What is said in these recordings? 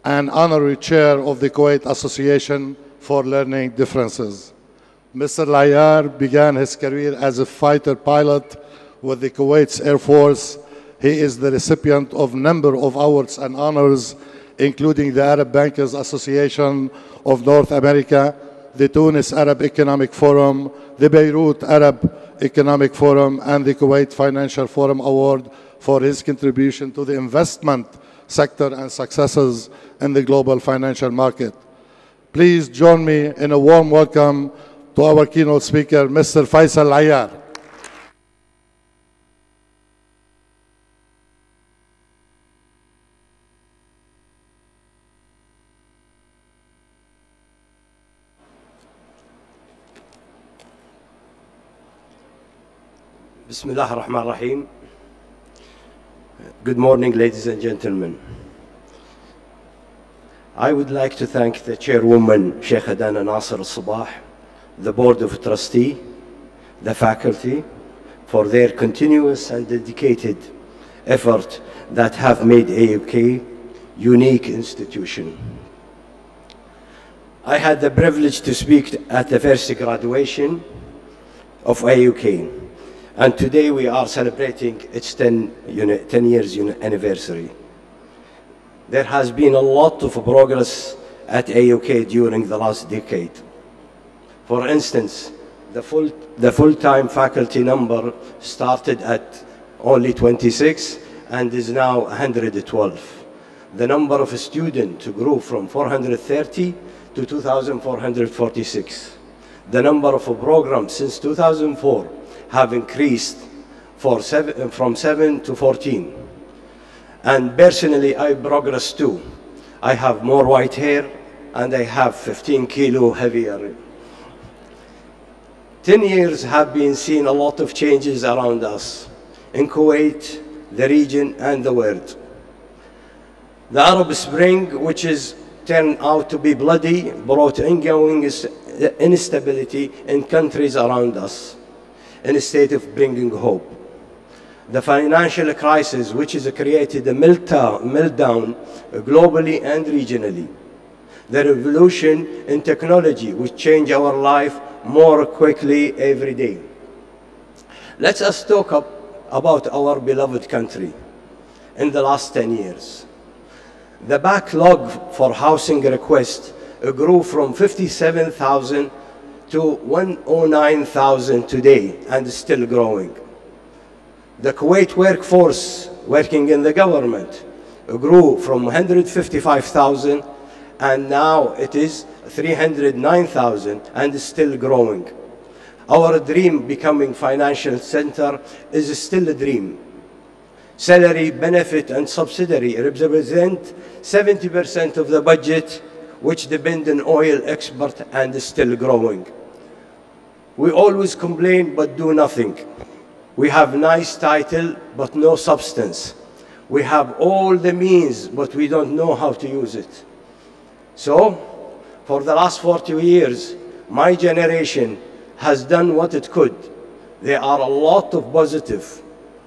and honorary chair of the Kuwait Association for Learning Differences. Mr. Layar began his career as a fighter pilot with the Kuwait's Air Force. He is the recipient of a number of awards and honors, including the Arab Bankers Association of North America, the Tunis Arab Economic Forum, the Beirut Arab Economic Forum, and the Kuwait Financial Forum Award for his contribution to the investment sector and successes in the global financial market. Please join me in a warm welcome to our keynote speaker, Mr. Faisal Layar. Bismillah ar-Rahman ar-Rahim. Good morning, ladies and gentlemen. I would like to thank the chairwoman, Sheikh Adana Nasser al-Sabah, the Board of Trustees, the faculty, for their continuous and dedicated effort that have made AUK unique institution. I had the privilege to speak at the first graduation of AUK, and today we are celebrating its 10 years anniversary. There has been a lot of progress at AUK during the last decade. For instance, the full-time faculty number started at only 26 and is now 112. The number of students grew from 430 to 2,446. The number of programs since 2004 have increased from 7 to 14. And personally, I progressed too. I have more white hair and I have 15 kilo heavier. 10 years have been seen a lot of changes around us, in Kuwait, the region, and the world. The Arab Spring, which is turned out to be bloody, brought ongoing instability in countries around us, instead of bringing hope. The financial crisis, which has created a meltdown globally and regionally. The revolution in technology, which changed our life more quickly every day. Let us talk about our beloved country in the last 10 years. The backlog for housing requests grew from 57,000 to 109,000 today and is still growing. The Kuwait workforce working in the government grew from 155,000 and now it is 309,000 and is still growing. Our dream becoming financial center is still a dream. Salary, benefit, and subsidiary represent 70% of the budget, which depend on oil export and is still growing. We always complain but do nothing. We have nice title but no substance. We have all the means but we don't know how to use it. So, for the last 40 years, my generation has done what it could. There are a lot of positive,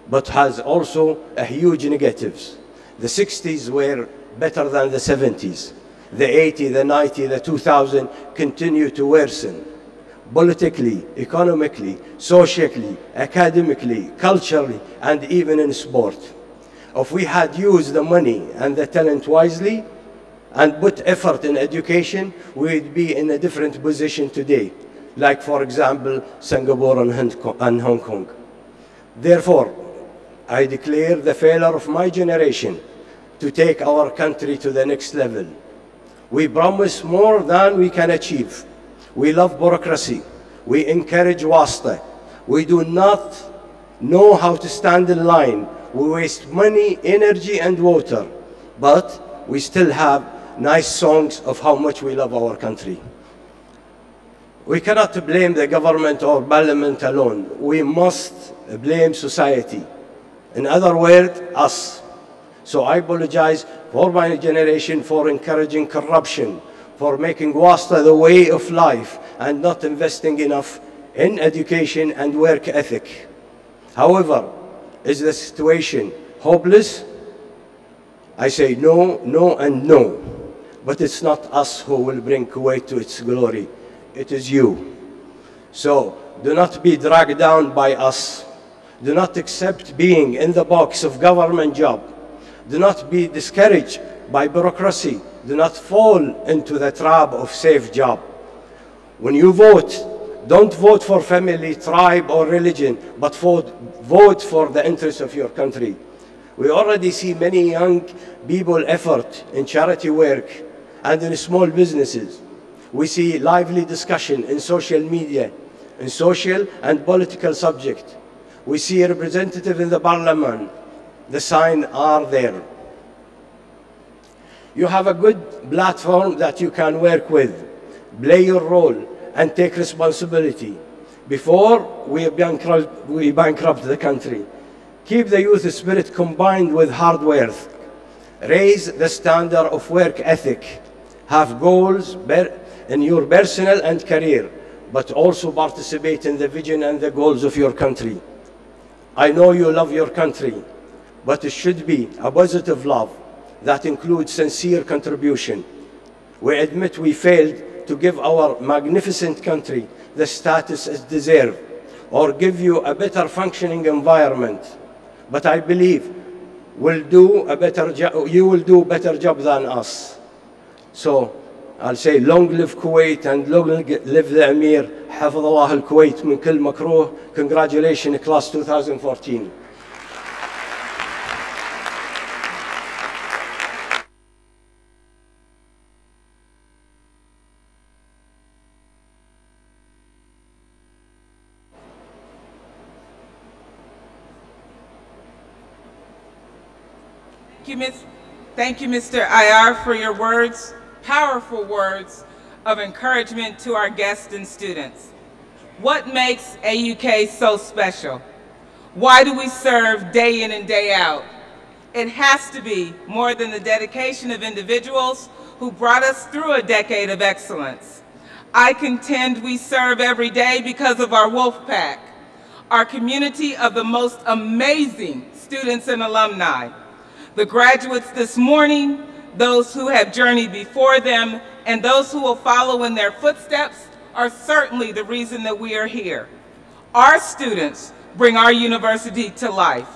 but has also a huge negatives. The 60s were better than the 70s. The 80, the 90, the 2000 continue to worsen. Politically, economically, socially, academically, culturally, and even in sport. If we had used the money and the talent wisely and put effort in education, we'd be in a different position today, like, for example, Singapore and Hong Kong. Therefore, I declare the failure of my generation to take our country to the next level. We promise more than we can achieve. We love bureaucracy. We encourage wasta. We do not know how to stand in line. We waste money, energy, and water. But we still have nice songs of how much we love our country. We cannot blame the government or parliament alone. We must blame society. In other words, us. So I apologize for my generation for encouraging corruption, for making wasta the way of life and not investing enough in education and work ethic. However, is the situation hopeless? I say no, no, and no. but it's not us who will bring Kuwait to its glory. It is you. So do not be dragged down by us. Do not accept being in the box of government job. Do not be discouraged by bureaucracy. Do not fall into the trap of safe job. When you vote, don't vote for family, tribe, or religion, but vote for the interests of your country. We already see many young people effort in charity work and in small businesses. We see lively discussion in social media, in social and political subjects. We see a representative in the parliament. The signs are there. You have a good platform that you can work with. Play your role and take responsibility before we bankrupt the country. Keep the youth spirit combined with hard work. Raise the standard of work ethic. Have goals in your personal and career, but also participate in the vision and the goals of your country. I know you love your country, but it should be a positive love that includes sincere contribution. We admit we failed to give our magnificent country the status it deserves, or give you a better functioning environment. But I believe you will do a better job than us. So I'll say long live Kuwait and long live the Emir. حفظ الله الكويت من كل مكروه. Congratulations, class 2014. Thank you, Mr. Ayar, for your words, powerful words of encouragement to our guests and students. What makes AUK so special? Why do we serve day in and day out? It has to be more than the dedication of individuals who brought us through a decade of excellence. I contend we serve every day because of our Wolf Pack, our community of the most amazing students and alumni. The graduates this morning, those who have journeyed before them, and those who will follow in their footsteps are certainly the reason that we are here. Our students bring our university to life.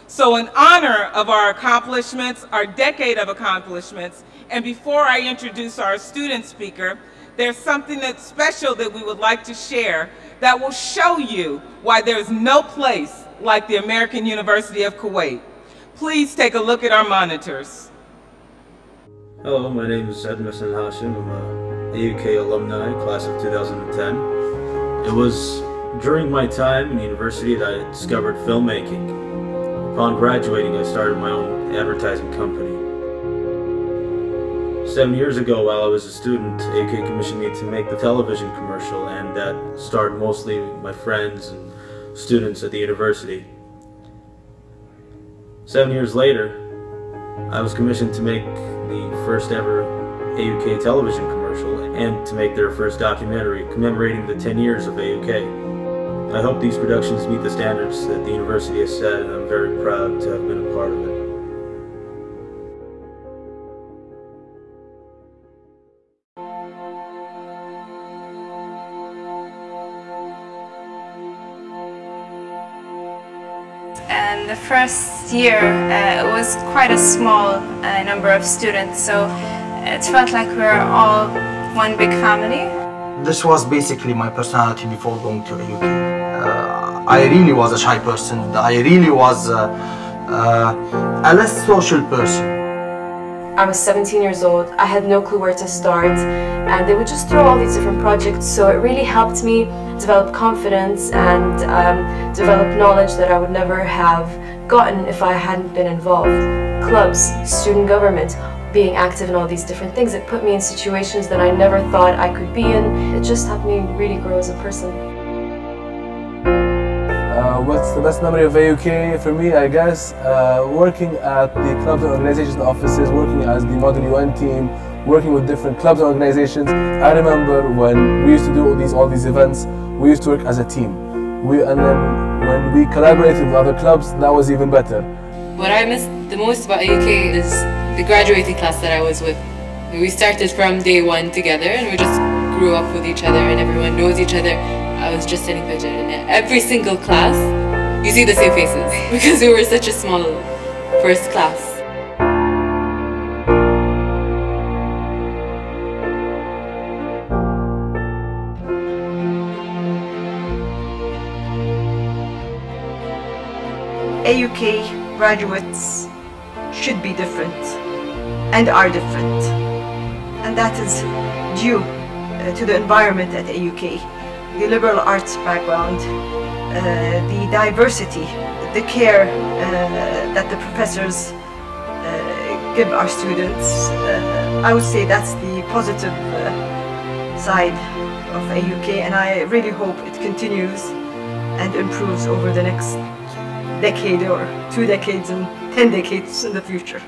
So in honor of our accomplishments, our decade of accomplishments, and before I introduce our student speaker, there's something that's special that we would like to share that will show you why there's no place like the American University of Kuwait. Please take a look at our monitors. Hello, my name is Edmus Hashim. I'm an AUK alumni, class of 2010. It was during my time in the university that I discovered filmmaking. Upon graduating, I started my own advertising company. 7 years ago, while I was a student, AUK commissioned me to make the television commercial, and that starred mostly my friends and students at the university. 7 years later, I was commissioned to make the first ever AUK television commercial and to make their first documentary commemorating the 10 years of AUK. I hope these productions meet the standards that the university has set, and I'm very proud to have been a part of it. And the first year, it was quite a small number of students, so it felt like we were all one big family. This was basically my personality before going to AUK. I really was a shy person. I really was a less social person. I was 17 years old. I had no clue where to start, and they would just throw all these different projects, so it really helped me develop confidence and develop knowledge that I would never have gotten if I hadn't been involved. Clubs, student government, being active in all these different things, it put me in situations that I never thought I could be in. It just helped me really grow as a person. What's the best memory of AUK for me, I guess? Working at the clubs and organizations offices, working as the Model UN team, working with different clubs and organizations. I remember when we used to do all these events, we used to work as a team. And then when we collaborated with other clubs, that was even better. What I miss the most about AUK is the graduating class that I was with. We started from day one together and we just grew up with each other and everyone knows each other. I was just telling Fajr, in every single class, you see the same faces because we were such a small first class. AUK graduates should be different and are different, and that is due to the environment at AUK, the liberal arts background, the diversity, the care that the professors give our students. I would say that's the positive side of AUK, and I really hope it continues and improves over the next decade or 2 decades and 10 decades in the future.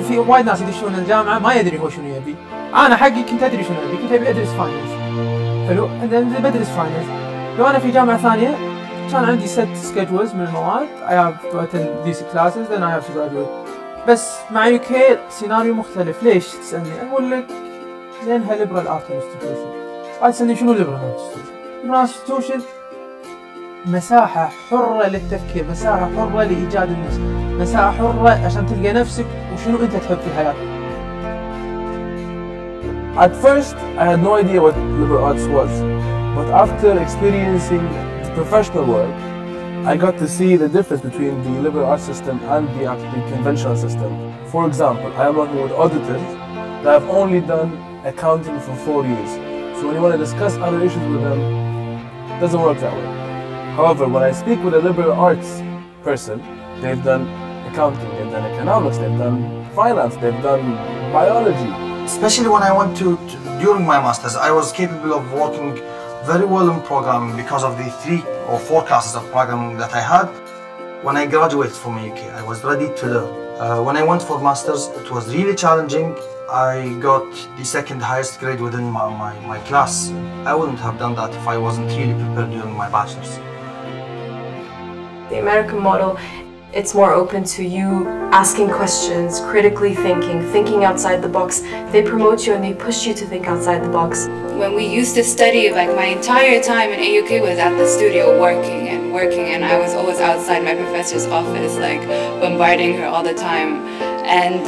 في وايد ناس يدشون الجامعة ما يدري هو شنو يبي. أنا حقي كنت أدري شنو أبي، كنت أبي أدرس فاينانس. حلو، بدرس فاينانس. لو أنا في جامعة ثانية كان عندي set schedules من المواد. I have to attend these classes, then I have to graduate. بس مع UK سيناريو مختلف. ليش تسألني؟ أقول لك لأنها liberal art institution. بعد تسألني شنو liberal art institution؟ liberal art institution مساحة حرة للتفكير، مساحة حرة لإيجاد النفس، مساحة حرة عشان تلقى نفسك وشنو أنت تحب في الحياة. At first, I had no idea what liberal arts was, but after experiencing the professional world, I got to see the difference between the liberal arts system and the conventional system. For example, I am working with auditors that have only done accounting for 4 years. So when you want to discuss other issues with them, it doesn't work that way. However, when I speak with a liberal arts person, they've done accounting, they've done economics, they've done finance, they've done biology. Especially when I went during my masters, I was capable of working very well in programming because of the 3 or 4 classes of programming that I had. When I graduated from UK, I was ready to learn. When I went for masters, it was really challenging. I got the 2nd highest grade within my class. I wouldn't have done that if I wasn't really prepared during my bachelor's. The American model, it's more open to you asking questions, critically thinking outside the box. They promote you and they push you to think outside the box. When we used to study, like my entire time in AUK was at the studio working, and I was always outside my professor's office, like bombarding her all the time. And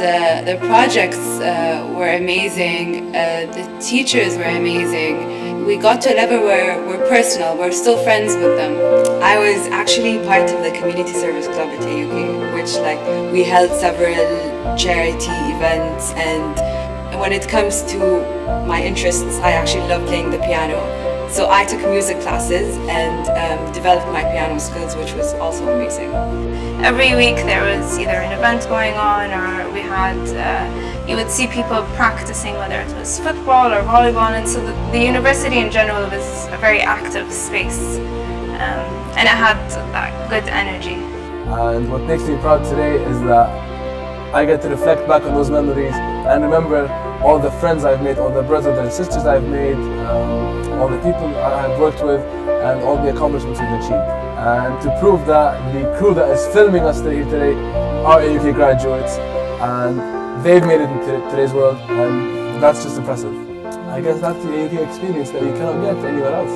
the projects were amazing, the teachers were amazing. We got to a level where we're personal, we're still friends with them. I was actually part of the community service club at AUK, which like we held several charity events, and when it comes to my interests, I actually love playing the piano. So I took music classes and developed my piano skills, which was also amazing. Every week there was either an event going on, or we had, you would see people practicing, whether it was football or volleyball, and so the university in general was a very active space, and it had that good energy. And what makes me proud today is that I get to reflect back on those memories and remember all the friends I've made, all the brothers and sisters I've made, all the people I've worked with, and all the accomplishments we've achieved. And to prove that the crew that is filming us here today are AUK graduates, and they've made it into today's world, and that's just impressive. I guess that's the AUK experience that you cannot get anywhere else.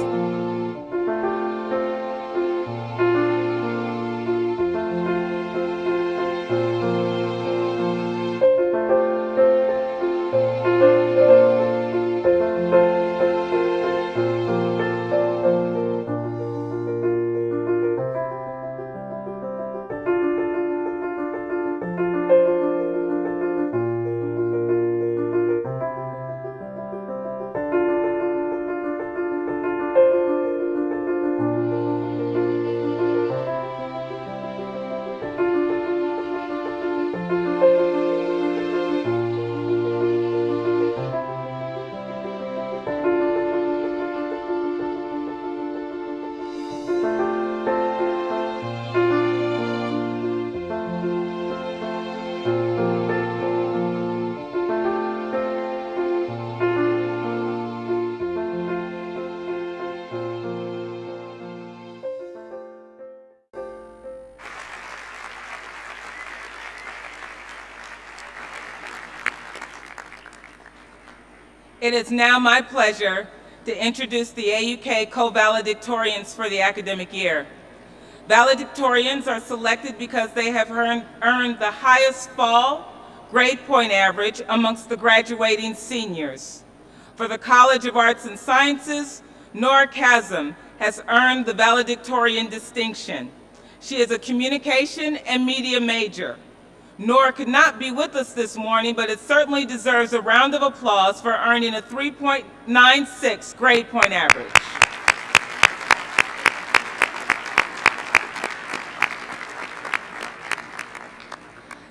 It is now my pleasure to introduce the AUK co-valedictorians for the academic year. Valedictorians are selected because they have earned the highest fall grade point average amongst the graduating seniors. For the College of Arts and Sciences, Nora Chasm has earned the valedictorian distinction. She is a communication and media major. Nora could not be with us this morning, but it certainly deserves a round of applause for earning a 3.96 grade point average.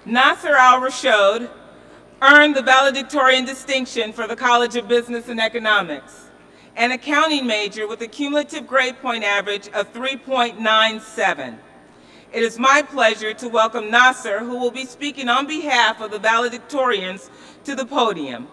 Nasser Al-Rashid earned the valedictorian distinction for the College of Business and Economics, an accounting major with a cumulative grade point average of 3.97. It is my pleasure to welcome Nasser, who will be speaking on behalf of the valedictorians, to the podium.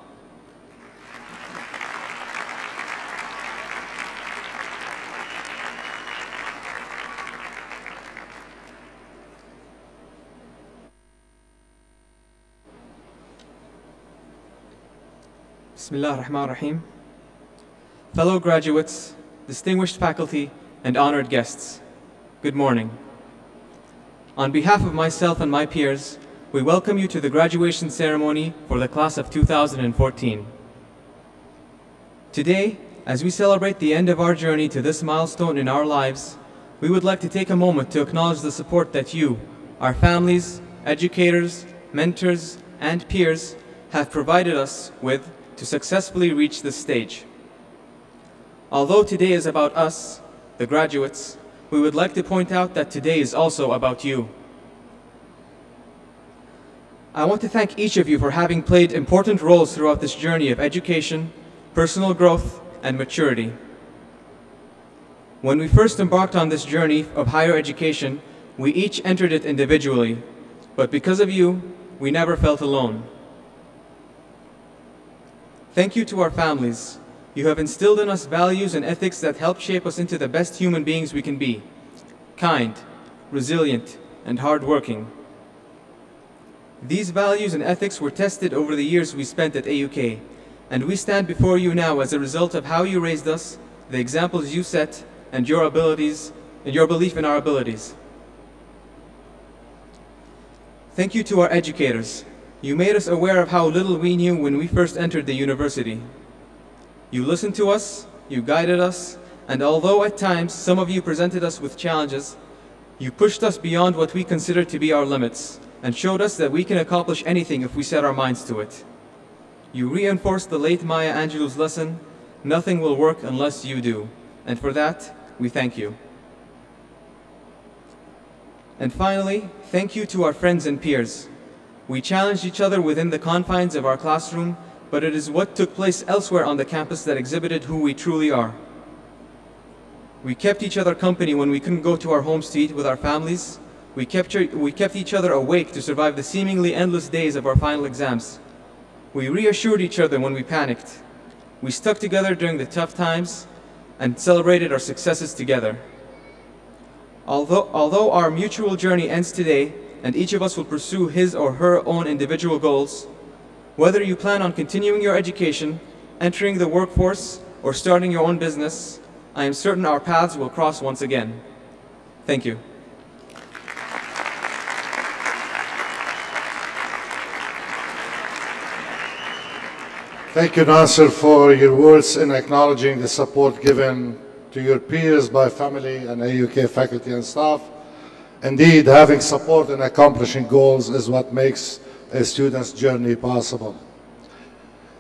Bismillah ar-Rahman ar-Rahim. Fellow graduates, distinguished faculty, and honored guests, good morning. On behalf of myself and my peers, we welcome you to the graduation ceremony for the class of 2014. Today, as we celebrate the end of our journey to this milestone in our lives, we would like to take a moment to acknowledge the support that you, our families, educators, mentors, and peers have provided us with to successfully reach this stage. Although today is about us, the graduates, we would like to point out that today is also about you. I want to thank each of you for having played important roles throughout this journey of education, personal growth, and maturity. When we first embarked on this journey of higher education, we each entered it individually, but because of you, we never felt alone. Thank you to our families. You have instilled in us values and ethics that help shape us into the best human beings we can be: kind, resilient, and hardworking. These values and ethics were tested over the years we spent at AUK, and we stand before you now as a result of how you raised us, the examples you set, and your abilities, and your belief in our abilities. Thank you to our educators. You made us aware of how little we knew when we first entered the university. You listened to us, you guided us, and although at times some of you presented us with challenges, you pushed us beyond what we considered to be our limits and showed us that we can accomplish anything if we set our minds to it. You reinforced the late Maya Angelou's lesson, nothing will work unless you do, and for that, we thank you. And finally, thank you to our friends and peers. We challenged each other within the confines of our classroom, but it is what took place elsewhere on the campus that exhibited who we truly are. We kept each other company when we couldn't go to our homes to eat with our families. We kept each other awake to survive the seemingly endless days of our final exams. We reassured each other when we panicked. We stuck together during the tough times and celebrated our successes together. Although our mutual journey ends today, and each of us will pursue his or her own individual goals, whether you plan on continuing your education, entering the workforce, or starting your own business, I am certain our paths will cross once again. Thank you. Thank you, Nasser, for your words in acknowledging the support given to your peers by family and AUK faculty and staff. Indeed, having support in accomplishing goals is what makes a student's journey possible.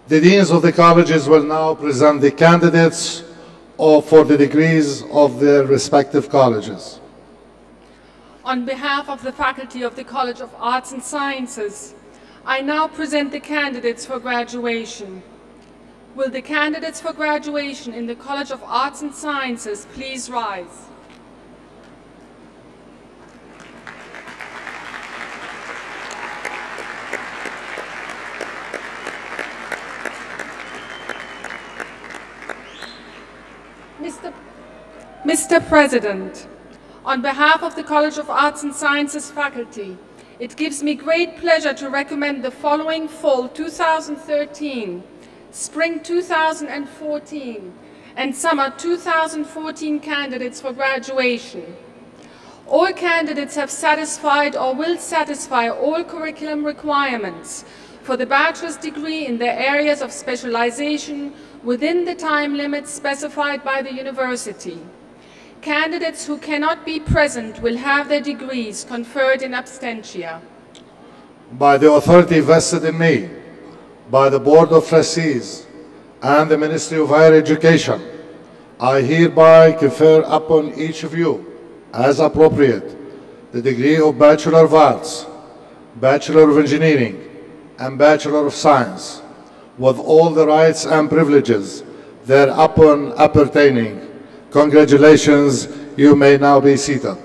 The deans of the colleges will now present the candidates for the degrees of their respective colleges. On behalf of the faculty of the College of Arts and Sciences, I now present the candidates for graduation. Will the candidates for graduation in the College of Arts and Sciences please rise? Mr. President, on behalf of the College of Arts and Sciences faculty, it gives me great pleasure to recommend the following full 2013 Spring 2014 and Summer 2014 candidates for graduation. All candidates have satisfied or will satisfy all curriculum requirements for the bachelor's degree in their areas of specialization within the time limits specified by the university. Candidates who cannot be present will have their degrees conferred in absentia. By the authority vested in me, by the Board of Trustees and the Ministry of Higher Education, I hereby confer upon each of you, as appropriate, the degree of Bachelor of Arts, Bachelor of Engineering, and Bachelor of Science, with all the rights and privileges thereupon appertaining. Congratulations, you may now be seated.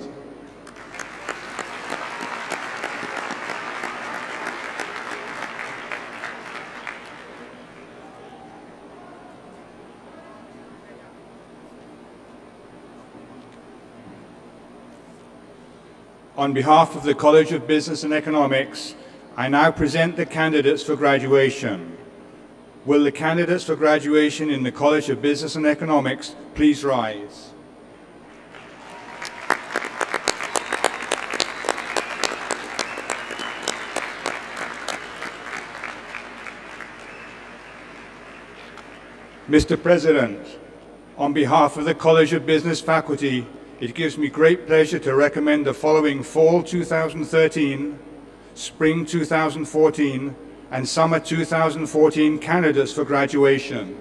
On behalf of the College of Business and Economics, I now present the candidates for graduation. Will the candidates for graduation in the College of Business and Economics please rise? Mr. President, on behalf of the College of Business faculty, it gives me great pleasure to recommend the following Fall 2013, Spring 2014, and Summer 2014 candidates for graduation.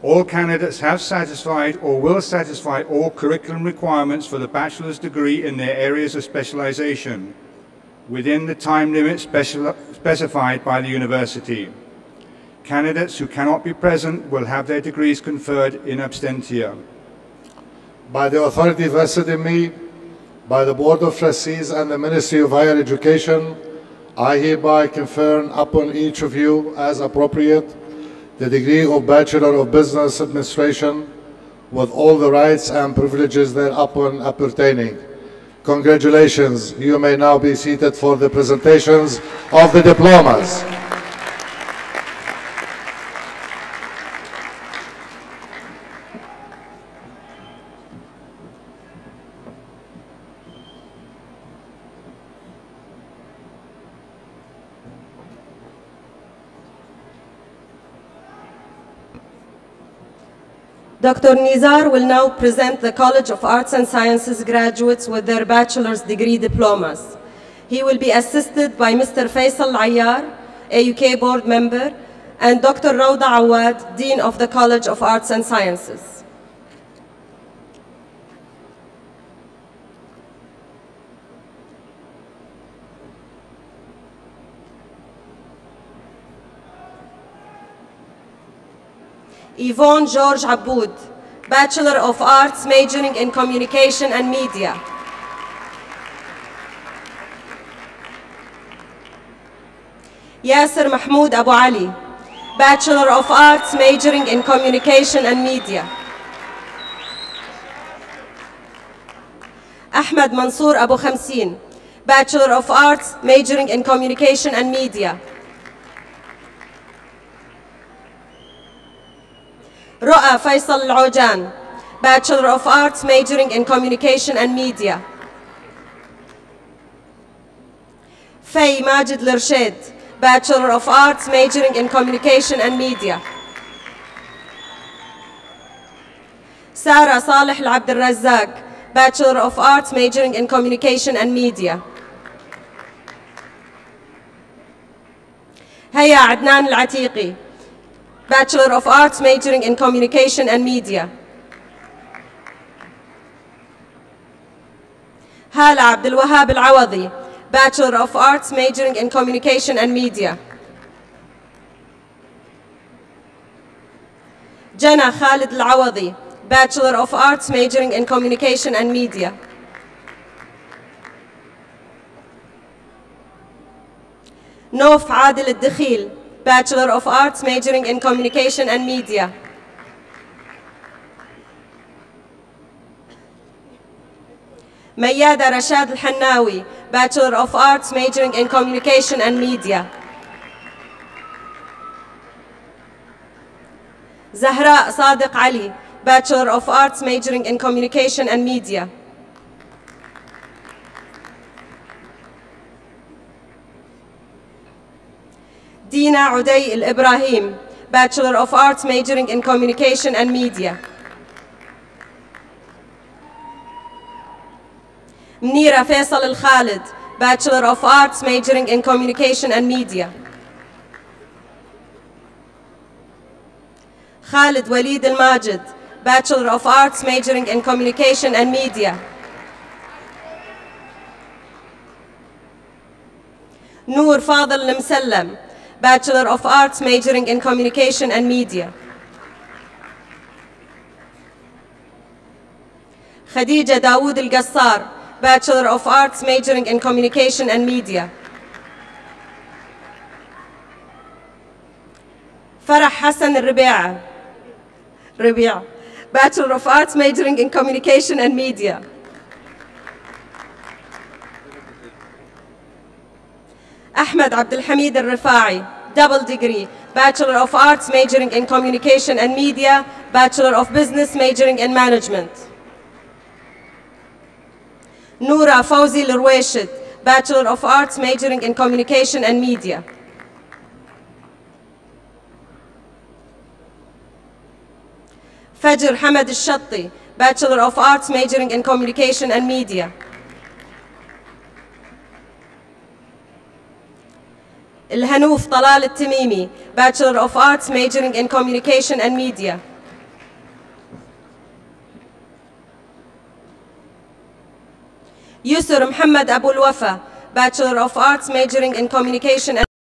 All candidates have satisfied or will satisfy all curriculum requirements for the bachelor's degree in their areas of specialization within the time limit specified by the university. Candidates who cannot be present will have their degrees conferred in absentia. By the authority vested in me, by the Board of Trustees and the Ministry of Higher Education, I hereby confer upon each of you, as appropriate, the degree of Bachelor of Business Administration, with all the rights and privileges thereupon appertaining. Congratulations, you may now be seated for the presentations of the diplomas. Dr. Nizar will now present the College of Arts and Sciences graduates with their bachelor's degree diplomas. He will be assisted by Mr. Faisal Ayar, AUK board member, and Dr. Rawda Awad, Dean of the College of Arts and Sciences. Yvonne George Aboud, Bachelor of Arts majoring in Communication and Media. Yasser Mahmoud Abu Ali, Bachelor of Arts majoring in Communication and Media. Ahmed Mansour Abu Khamsin, Bachelor of Arts majoring in Communication and Media. Ru'a Faisal Al-Ojan, Bachelor of Arts majoring in Communication and Media. Faye Majid Lurshid, Bachelor of Arts majoring in Communication and Media. Sarah Saleh Al-Abd Al-Razzaq, Bachelor of Arts majoring in Communication and Media. Haya Adnan Al-Atiqi, Bachelor of Arts majoring in Communication and Media. Hala Abdul Wahab Al-Awadi, Bachelor of Arts majoring in Communication and Media. Jana Khalid Al-Awadi, Bachelor of Arts majoring in Communication and Media. Nof Adil Al-Dakhil, Bachelor of Arts majoring in Communication and Media. Mayada Rashad Al-Hannawi, Bachelor of Arts majoring in Communication and Media. Zahra Sadiq Ali, Bachelor of Arts majoring in Communication and Media. Dina Uday Al-Ibrahim, Bachelor of Arts majoring in Communication and Media. Mnira Faisal Al-Khalid, Bachelor of Arts majoring in Communication and Media. Khalid Walid Al-Majid, Bachelor of Arts majoring in Communication and Media. Noor Fadl Al-Msallam, Bachelor of Arts majoring in Communication and Media. Khadija Dawood Al-Gassar, Bachelor of Arts majoring in Communication and Media. Farah Hassan Al-Rabi'a, Bachelor of Arts majoring in Communication and Media. Ahmed Abdul Hamid Al-Rifa'i, double degree, Bachelor of Arts majoring in Communication and Media, Bachelor of Business majoring in Management. Noura Fawzi Al-Ruwaishid, Bachelor of Arts majoring in Communication and Media. Fajr Hamad Al-Shatti, Bachelor of Arts majoring in Communication and Media. Al-Hanouf Talal Al-Tamimi, Bachelor of Arts majoring in Communication and Media. Yusur Muhammad Abu Al-Wafa, Bachelor of Arts majoring in Communication and